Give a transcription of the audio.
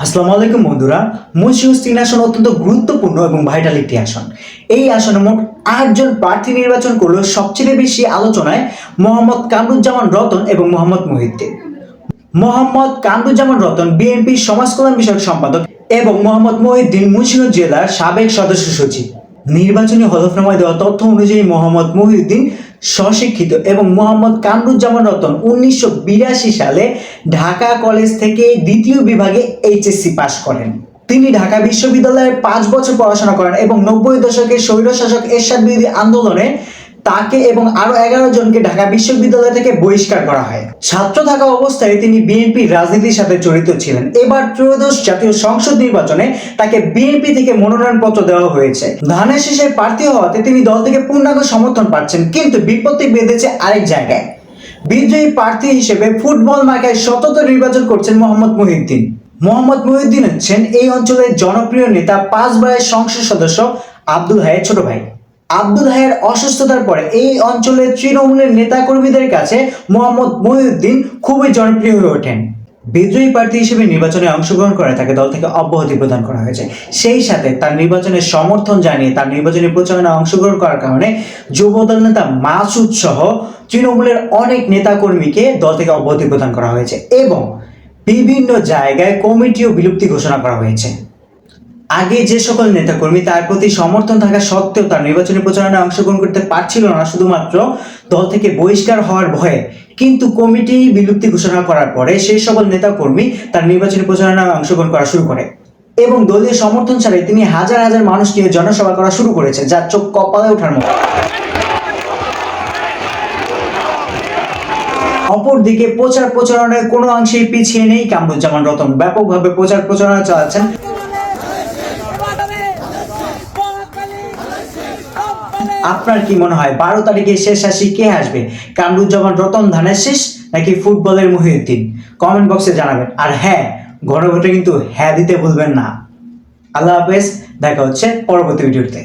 আসসালামু আলাইকুম বন্ধুরা। মুন্সিগঞ্জ 3 আসন অত্যন্ত গুরুত্বপূর্ণ এবং ভাইটাল একটি আসন। এই আসনে মোট 8 জন প্রার্থী নির্বাচন করলেও সবচেয়ে বেশি আলোচনায় মোহাম্মদ কামরুজ্জামান রতন এবং মোহাম্মদ মহিউদ্দিন। মোহাম্মদ কামরুজ্জামান রতন বিএনপির সমাজ কল্যাণ বিষয়ক সম্পাদক এবং মোহাম্মদ মহিউদ্দিন মুন্সিগঞ্জ জেলার সাবেক সদস্য সচিব। নির্বাচনী হলফনামায় দেওয়া তথ্য অনুযায়ী মোহাম্মদ মহিউদ্দিন স্বশিক্ষিত এবং মোহাম্মদ কামরুজ্জামান রতন 1982 সালে ঢাকা কলেজ থেকে দ্বিতীয় বিভাগে এইচএসসি পাশ করেন। তিনি ঢাকা বিশ্ববিদ্যালয়ে 5 বছর পড়াশোনা করেন এবং 90 দশকে স্বৈরশাসক এরশাদ বিরোধী আন্দোলনে তাকে এবং আরো 11 জনকে ঢাকা বিশ্ববিদ্যালয় থেকে বহিষ্কার করা হয়। ছাত্র থাকা অবস্থায় তিনি বিএনপির রাজনীতির সাথে জড়িত ছিলেন। এবার ত্রয়োদশ জাতীয় সংসদ নির্বাচনে তাকে বিএনপি থেকে মনোনয়নপত্র দেওয়া হয়েছে। ধানের শীষে প্রার্থী হওয়াতে তিনি দল থেকে পূর্ণাঙ্গ সমর্থন পাচ্ছেন, কিন্তু বিপত্তি বেঁধেছে আরেক জায়গায়। বিদ্রোহী প্রার্থী হিসেবে ফুটবল মার্কায় সতত নির্বাচন করছেন মোহাম্মদ মহিউদ্দিন। মোহাম্মদ মহিউদ্দিন হচ্ছেন এই অঞ্চলের জনপ্রিয় নেতা 5 বারের সংসদ সদস্য আব্দুল হাইয়ের ছোট ভাই। আব্দুল হাইয়ের অসুস্থতার পরে এই অঞ্চলের তৃণমূলের নেতাকর্মীদের কাছে মোহাম্মদ মহিউদ্দিন খুবই জনপ্রিয় হয়ে ওঠেন। বিদ্রোহী প্রার্থী হিসেবে নির্বাচনে অংশগ্রহণ করে তাকে দল থেকে অব্যাহতি প্রদান করা হয়েছে। সেই সাথে তার নির্বাচনের সমর্থন জানিয়ে তার নির্বাচনী প্রচারণায় অংশগ্রহণ করার কারণে যুবদল নেতা মাসুদ সহ তৃণমূলের অনেক নেতাকর্মীকে দল থেকে অব্যাহতি প্রদান করা হয়েছে এবং বিভিন্ন জায়গায় কমিটিও বিলুপ্তি ঘোষণা করা হয়েছে। আগে যে সকল নেতাকর্মী তার প্রতি সমর্থন থাকা সত্ত্বেও তার নির্বাচনী প্রচারণায় অংশগ্রহণ করতে পারছিল না শুধুমাত্র দল থেকে বহিষ্কার হওয়ার ভয়ে, কিন্তু কমিটি বিলুপ্তি ঘোষণা করার পরে সেই সকল নেতাকর্মী তার নির্বাচনী প্রচারণায় অংশগ্রহণ করা শুরু করে এবং দলীয় সমর্থন ছাড়াই তিনি হাজার হাজার মানুষ নিয়ে জনসভা করা শুরু করেছে, যার চোখ কপালে ওঠার মতো। অপরদিকে প্রচারণায় কোনো অংশেই পিছিয়ে নেই কামরুজ্জামান রতন। ব্যাপকভাবে প্রচারণা চালাচ্ছেন। আপনার কি মনে হয় 12 তারিখে শেষ হাসি কে আসবে? কামরুজ্জামান রতন ধানের শীষ নাকি ফুটবলের মহিউদ্দিন? কমেন্ট বক্সে জানাবেন। আর হ্যাঁ, গণভোটে কিন্তু হ্যাঁ দিতে ভুলবেন না। আল্লাহ হাফেজ, দেখা হচ্ছে পরবর্তী ভিডিওতে।